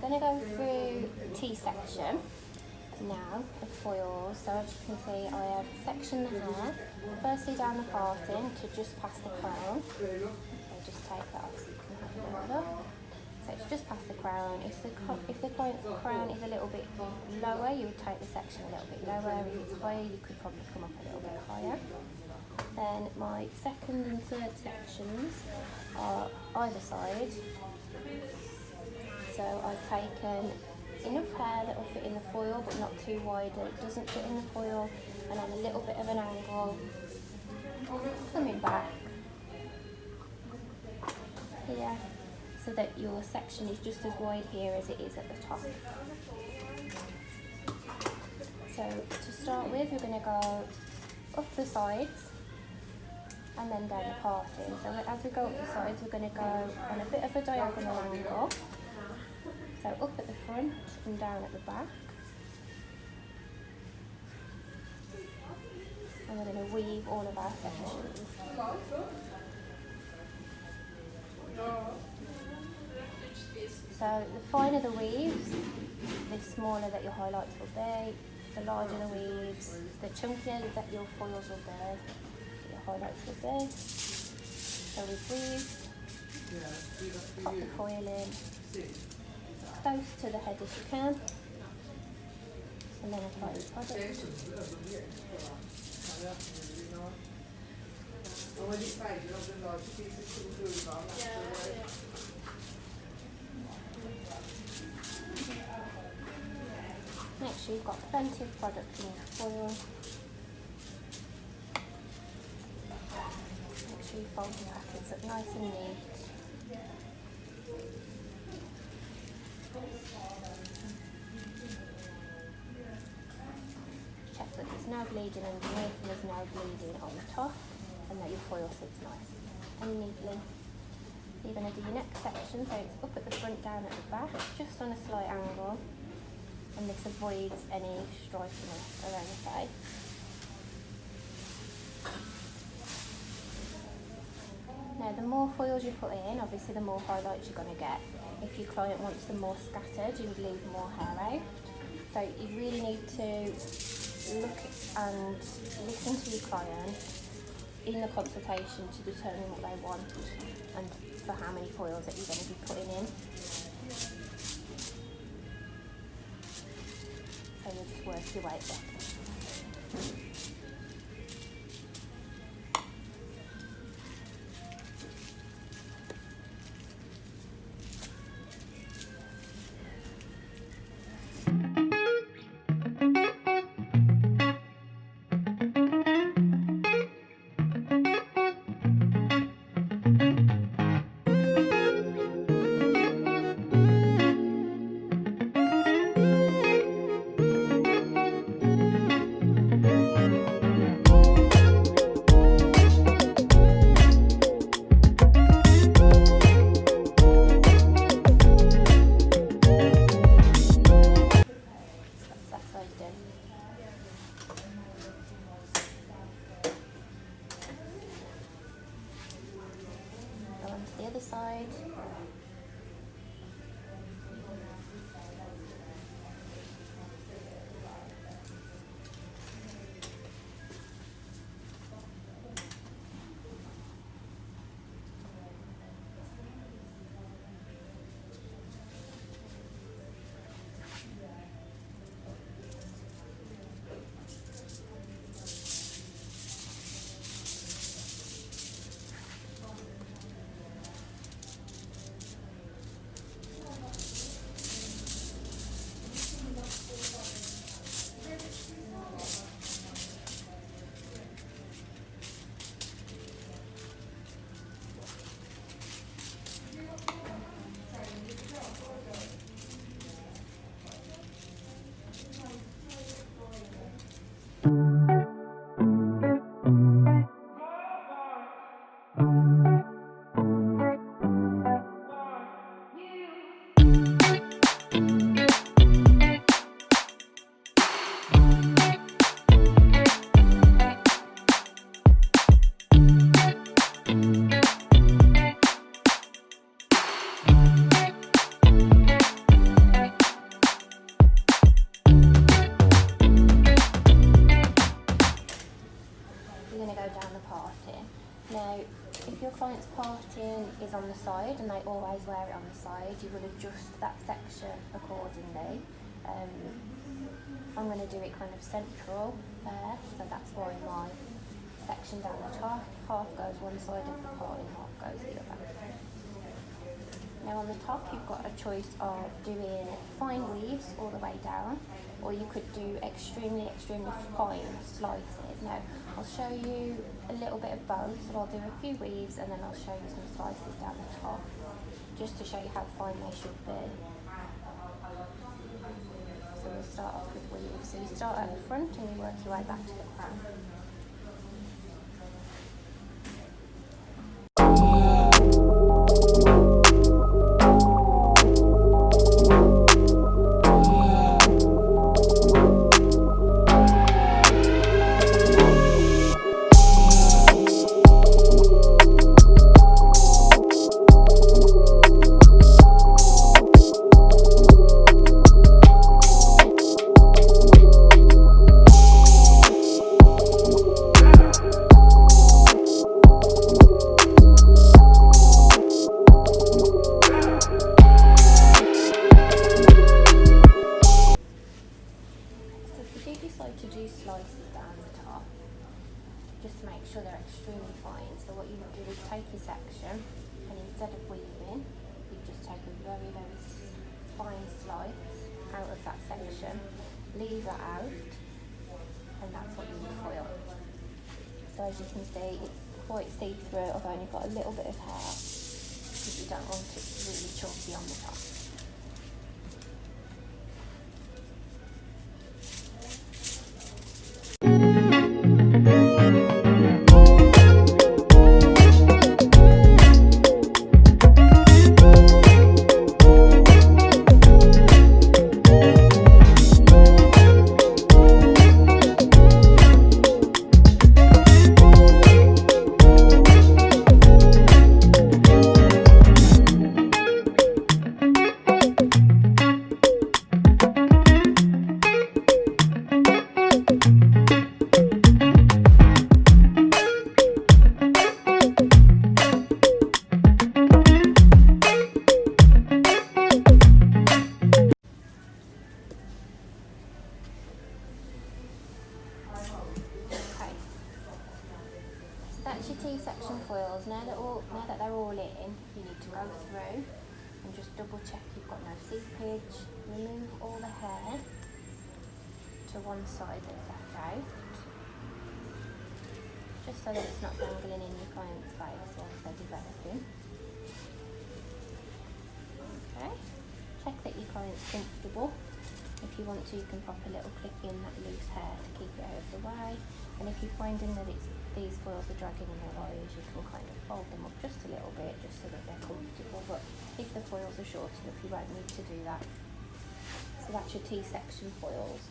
going to go through T-section now of foils. So as you can see, I have sectioned the hair, firstly down the parting to just past the crown. So just take that off so you can have a little look. So it's just past the crown. If the crown is a little bit lower, you would take the section a little bit lower. If it's higher, you could probably come up a little bit higher. Then my second and third sections are either side. So I've taken enough hair that will fit in the foil, but not too wide that it doesn't fit in the foil, and on a little bit of an angle, coming back here, so that your section is just as wide here as it is at the top. So to start with, we're going to go up the sides and then down the parting. So as we go up the sides, we're going to go on a bit of a diagonal angle. So up at the front and down at the back. And we're going to weave all of our sections. So the finer the weaves, the smaller that your highlights will be. The larger the weaves, the chunkier that your foils will be, your highlights will be. So we weave, pop the foil in, close to the head as you can, and then apply the product. Make sure you've got plenty of product in your foil. Make sure you fold your packets up nice and neat. Check that there's no bleeding underneath and there's no bleeding on the top, and that your foil sits nice and neatly. You're going to do your next section, so it's up at the front, down at the back, just on a slight angle, and this avoids any strikiness around the face. Now the more foils you put in, obviously the more highlights you're going to get. If your client wants them more scattered, you would leave more hair out. So you really need to look and listen to your client in the consultation to determine what they want and for how many foils that you're going to be putting in. So you'll just work your way back. The other side. go down the parting. Now, if your client's parting is on the side and they always wear it on the side, you will adjust that section accordingly. I'm going to do it kind of central there, so that's why my section down the top, half goes one side of the parting, half goes the other. Now on the top you've got a choice of doing fine weaves all the way down, or you could do extremely fine slices. Now I'll show you a little bit of both, so I'll do a few weaves and then I'll show you some slices down the top, just to show you how fine they should be. So we'll start off with weaves. So you start at the front and you work your way back to the crown. To do slices down the top, just make sure they're extremely fine. So what you would do is take your section and instead of weaving, you just take a very fine slice out of that section, leave that out, and that's what you would foil. So as you can see, it's quite see-through. I've only got a little bit of hair because you don't want it really chalky on the top. That's your T-section foils. Now that they're all in, you need to go through and just double check you've got no seepage. Remove all the hair to one side that's left out, just so that it's not dangling in your client's face whilst they're developing. Okay, check that your client's comfortable. If you want to, you can pop a little clip in that loose hair to keep it out of the way. And if you're finding that these foils are dragging in your eyes, you can kind of fold them up just a little bit, just so that they're comfortable. But if the foils are short enough, you won't need to do that. So that's your T-section foils.